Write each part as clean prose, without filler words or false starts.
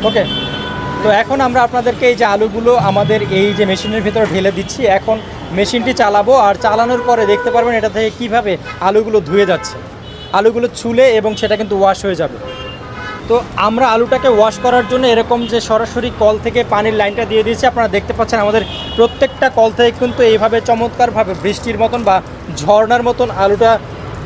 ওকে। তো এখন আমরা আপনাদেরকে এই যে আলুগুলো আমাদের এই যে মেশিনের ভিতরে ঢেলে দিচ্ছি। এখন মেশিনটি চালাবো, আর চালানোর পরে দেখতে পারবেন এটা থেকে কীভাবে আলুগুলো ধুয়ে যাচ্ছে। আলুগুলো ছুলে এবং সেটা কিন্তু ওয়াশ হয়ে যাবে। তো আমরা আলুটাকে ওয়াশ করার জন্য এরকম যে সরাসরি কল থেকে পানির লাইনটা দিয়ে দিয়েছি। আপনারা দেখতে পাচ্ছেন আমাদের প্রত্যেকটা কল থেকে কিন্তু এইভাবে চমৎকারভাবে বৃষ্টির মতন বা ঝর্ণার মতন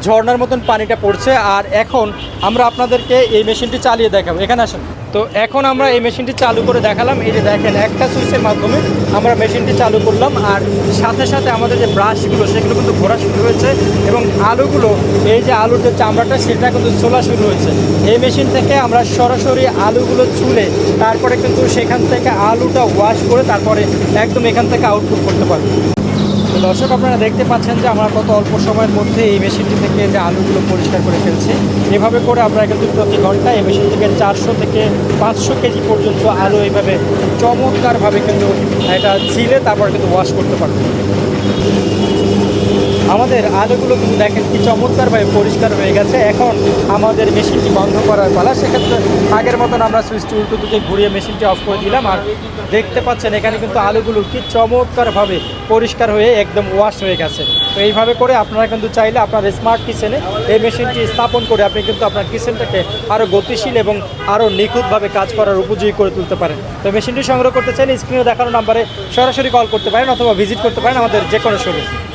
ঝর্ণার মতন পানিটা পড়ছে। আর এখন আমরা আপনাদেরকে এই মেশিনটি চালিয়ে দেখাবো। এখানে আসেন। তো এখন আমরা এই মেশিনটি চালু করে দেখালাম। এই যে দেখেন, একটা সুইচের মাধ্যমে আমরা মেশিনটি চালু করলাম, আর সাথে সাথে আমাদের যে ব্রাশগুলো সেগুলো কিন্তু ঘোরা শুরু হয়েছে এবং আলুগুলো, এই যে আলুর যে চামড়াটা সেটা কিন্তু ছোলা শুরু হয়েছে। এই মেশিন থেকে আমরা সরাসরি আলুগুলো ছুলে তারপরে কিন্তু সেখান থেকে আলুটা ওয়াশ করে তারপরে একদম এখান থেকে আউটপুট করতে পারবো। তো দর্শক, আপনারা দেখতে পাচ্ছেন যে আমরা কত অল্প সময়ের মধ্যে এই মেশিনটি থেকে যে আলুগুলো পরিষ্কার করে ফেলছি। এভাবে করে আমরা কিন্তু প্রতি ঘন্টায় এই মেশিন থেকে 400 থেকে 500 কেজি পর্যন্ত আলু এইভাবে চমৎকারভাবে কিন্তু এটা ছিলে তারপর কিন্তু ওয়াশ করতে পারবো। আমাদের আলুগুলো কিন্তু দেখেন কি চমৎকারভাবে পরিষ্কার হয়ে গেছে। এখন আমাদের মেশিনটি বন্ধ করার পালা। সেক্ষেত্রে আগের মতন আমরা সুইচটি উল্টো দিকে ঘুরিয়ে মেশিনটি অফ করে দিলাম। আর দেখতে পাচ্ছেন এখানে কিন্তু আলুগুলো কি চমৎকারভাবে পরিষ্কার হয়ে একদম ওয়াশ হয়ে গেছে। তো এইভাবে করে আপনারা কিন্তু চাইলে আপনার স্মার্ট কিচেনে এই মেশিনটি স্থাপন করে আপনি কিন্তু আপনার কিচেনটাকে আরও গতিশীল এবং আরও নিখুঁতভাবে কাজ করার উপযোগী করে তুলতে পারেন। তো মেশিনটি সংগ্রহ করতে চাইলে স্ক্রিনে দেখানো নাম্বারে সরাসরি কল করতে পারেন অথবা ভিজিট করতে পারেন আমাদের যে কোনো শোরুমে।